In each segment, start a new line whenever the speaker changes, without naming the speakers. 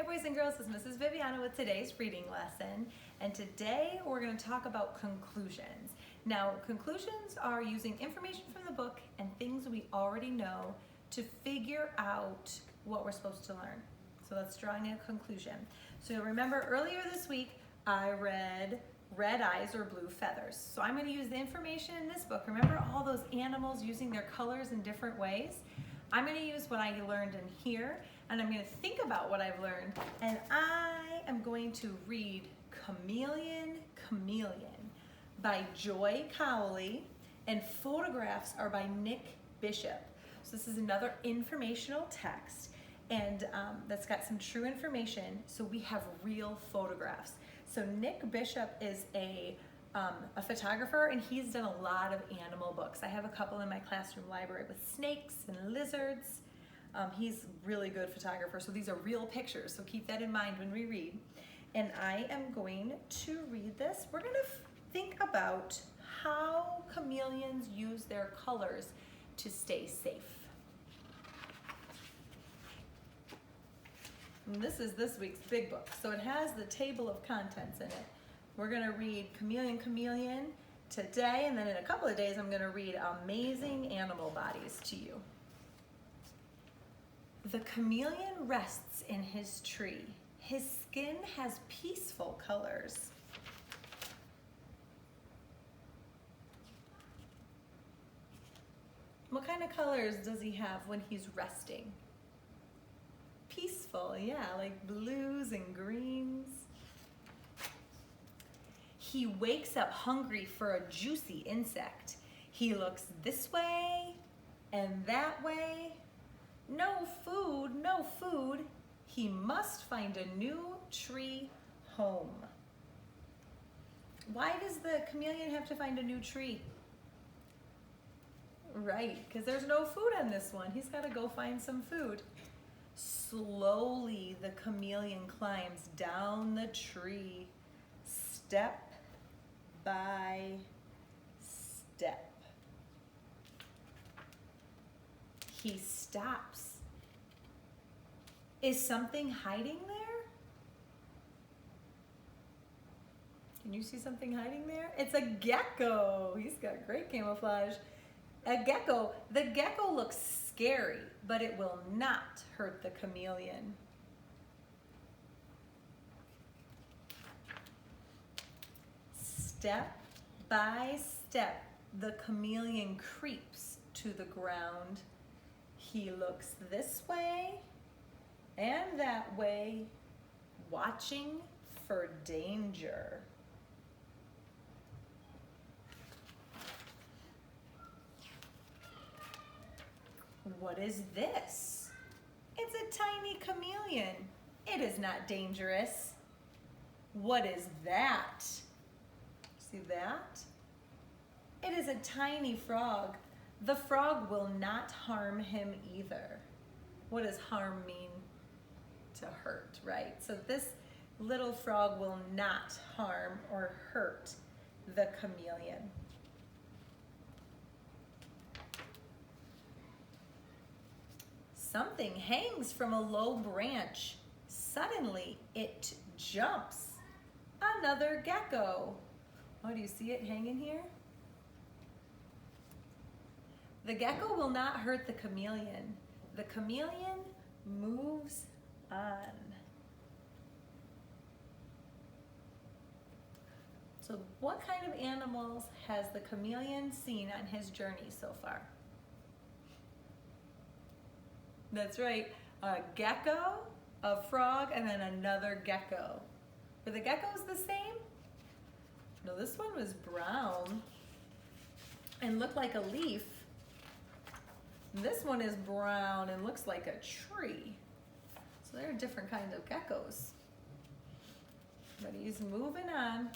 boys and girls, this is Mrs. Viviana with today's reading lesson, and today we're going to talk about conclusions. Now, conclusions are using information from the book and things we already know to figure out what we're supposed to learn. So that's drawing a conclusion. So you'll remember earlier this week I read Red Eyes or Blue Feathers. So I'm going to use the information in this book. Remember all those animals using their colors in different ways? I'm going to use what I learned in here, and I'm going to think about what I've learned, and I am going to read Chameleon, Chameleon by Joy Cowley, and photographs are by Nick Bishop. So this is another informational text, and that's got some true information, so we have real photographs. So Nick Bishop is a photographer, and he's done a lot of animal books. I have a couple in my classroom library with snakes and lizards. He's a really good photographer, so these are real pictures, so keep that in mind when we read. And I am going to read this. We're going to think about how chameleons use their colors to stay safe. And this is this week's big book, so it has the table of contents in it. We're going to read Chameleon, Chameleon today, and then in a couple of days I'm going to read Amazing Animal Bodies to you. The chameleon rests in his tree. His skin has peaceful colors. What kind of colors does he have when he's resting? Peaceful, yeah, like blues and greens. He wakes up hungry for a juicy insect. He looks this way and that way. No food, no food. He must find a new tree home. Why does the chameleon have to find a new tree? Right, because there's no food on this one. He's got to go find some food. Slowly, the chameleon climbs down the tree, step by step. He stops. Is something hiding there? Can you see something hiding there? It's a gecko. He's got great camouflage. A gecko. The gecko looks scary, but it will not hurt the chameleon. Step by step, the chameleon creeps to the ground. He looks this way and that way, watching for danger. What is this? It's a tiny chameleon. It is not dangerous. What is that? See that? It is a tiny frog. The frog will not harm him either. What does harm mean? To hurt, right? So this little frog will not harm or hurt the chameleon. Something hangs from a low branch. Suddenly, it jumps. Another gecko. Oh, do you see it hanging here? The gecko will not hurt the chameleon. The chameleon moves on. So what kind of animals has the chameleon seen on his journey so far? That's right, a gecko, a frog, and then another gecko. Were the geckos the same? No, this one was brown and looked like a leaf. This one is brown and looks like a tree. So there are different kinds of geckos. But he's moving on.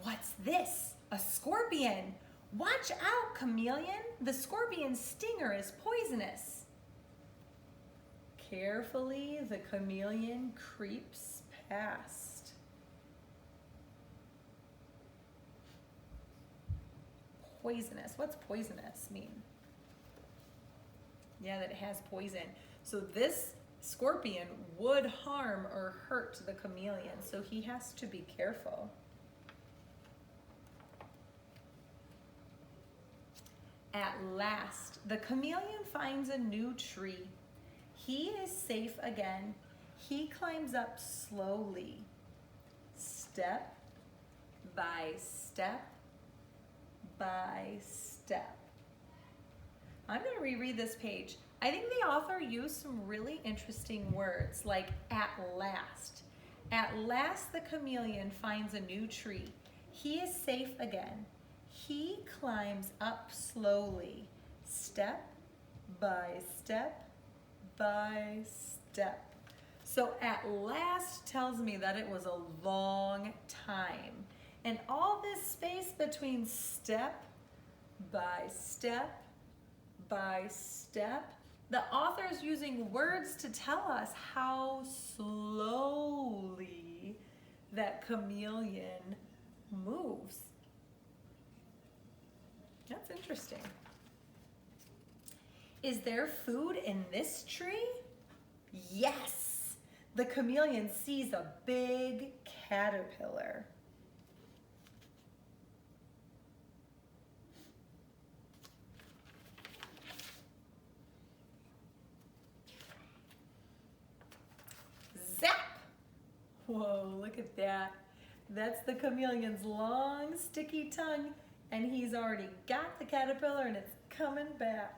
What's this? A scorpion. Watch out, chameleon. The scorpion's stinger is poisonous. Carefully, the chameleon creeps past. Poisonous. What's poisonous mean? Yeah, that it has poison. So this scorpion would harm or hurt the chameleon, so he has to be careful. At last, the chameleon finds a new tree. He is safe again. He climbs up slowly, step by step by step. I'm going to reread this page. I think the author used some really interesting words like at last. At last the chameleon finds a new tree. He is safe again. He climbs up slowly, step by step by step. So at last tells me that it was a long time. And all this space between step by step by step, the author is using words to tell us how slowly that chameleon moves. That's interesting. Is there food in this tree? Yes! The chameleon sees a big caterpillar. Zap! Whoa, look at that. That's the chameleon's long, sticky tongue, and he's already got the caterpillar and it's coming back.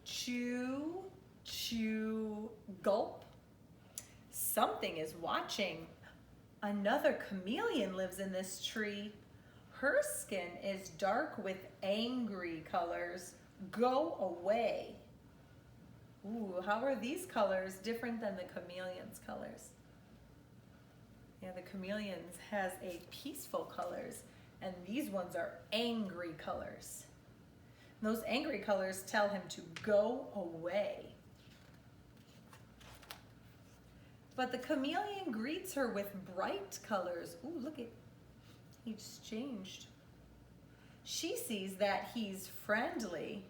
Chew, chew, gulp. Something is watching. Another chameleon lives in this tree. Her skin is dark with angry colors. Go away. Ooh, how are these colors different than the chameleon's colors? Yeah, the chameleon's has a peaceful colors, and these ones are angry colors. Those angry colors tell him to go away. But the chameleon greets her with bright colors. Ooh, look at, he's changed. She sees that he's friendly,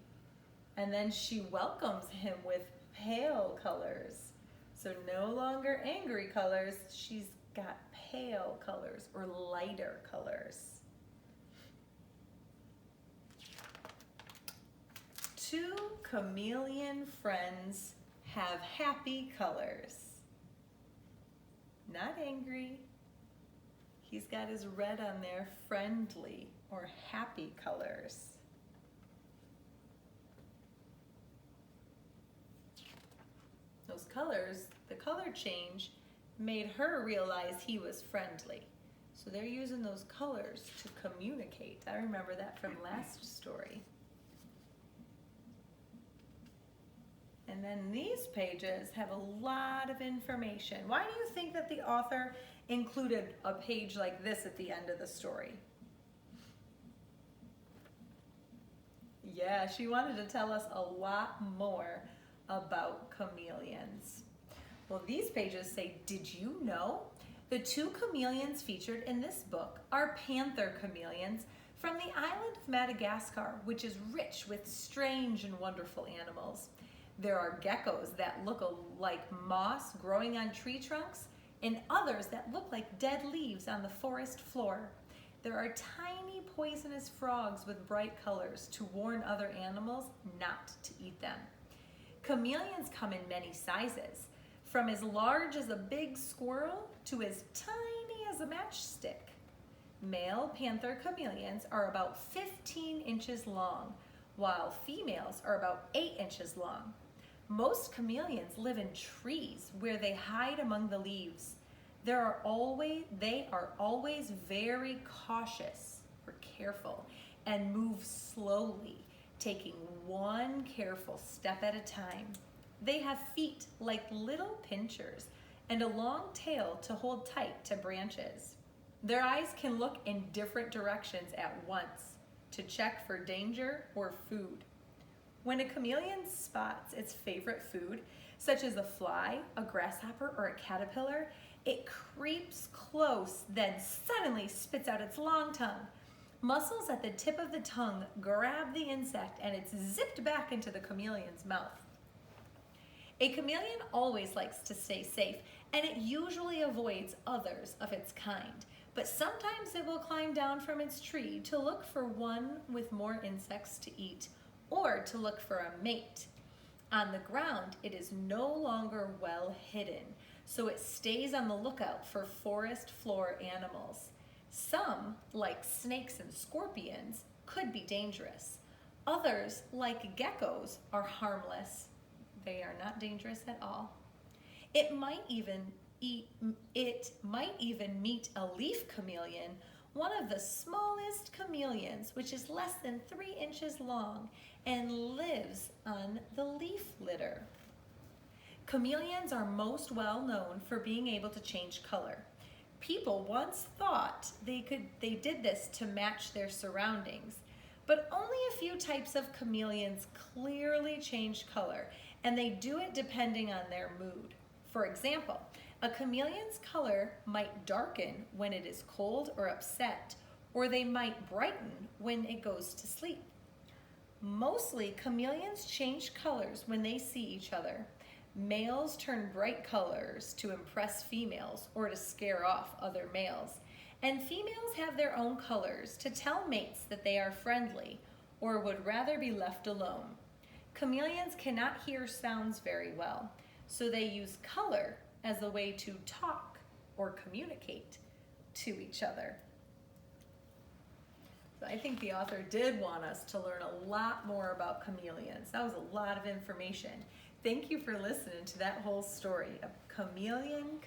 and then she welcomes him with pale colors. So no longer angry colors, she's got pale colors or lighter colors. Two chameleon friends have happy colors. Not angry. He's got his red on there, friendly or happy colors. Those colors, the color change made her realize he was friendly. So they're using those colors to communicate. I remember that from last story. And then these pages have a lot of information. Why do you think that the author included a page like this at the end of the story? Yeah, she wanted to tell us a lot more about chameleons. Well, these pages say, did you know? The two chameleons featured in this book are panther chameleons from the island of Madagascar, which is rich with strange and wonderful animals. There are geckos that look like moss growing on tree trunks, and others that look like dead leaves on the forest floor. There are tiny poisonous frogs with bright colors to warn other animals not to eat them. Chameleons come in many sizes, from as large as a big squirrel to as tiny as a matchstick. Male panther chameleons are about 15 inches long, while females are about 8 inches long. Most chameleons live in trees where they hide among the leaves. They are always very cautious or careful and move slowly, taking one careful step at a time. They have feet like little pincers and a long tail to hold tight to branches. Their eyes can look in different directions at once to check for danger or food. When a chameleon spots its favorite food, such as a fly, a grasshopper, or a caterpillar, it creeps close, then suddenly spits out its long tongue. Muscles at the tip of the tongue grab the insect and it's zipped back into the chameleon's mouth. A chameleon always likes to stay safe, and it usually avoids others of its kind, but sometimes it will climb down from its tree to look for one with more insects to eat, or to look for a mate. On the ground, it is no longer well hidden, so it stays on the lookout for forest floor animals. Some, like snakes and scorpions, could be dangerous. Others, like geckos, are harmless. They are not dangerous at all. It might even meet a leaf chameleon, one of the smallest chameleons, which is less than 3 inches long and lives on the leaf litter. Chameleons are most well known for being able to change color. People once thought they did this to match their surroundings, but only a few types of chameleons clearly change color, and they do it depending on their mood. For example, a chameleon's color might darken when it is cold or upset, or they might brighten when it goes to sleep. Mostly, chameleons change colors when they see each other. Males turn bright colors to impress females or to scare off other males. And females have their own colors to tell mates that they are friendly or would rather be left alone. Chameleons cannot hear sounds very well, so they use color as a way to talk or communicate to each other. So I think the author did want us to learn a lot more about chameleons. That was a lot of information. Thank you for listening to that whole story of Chameleon.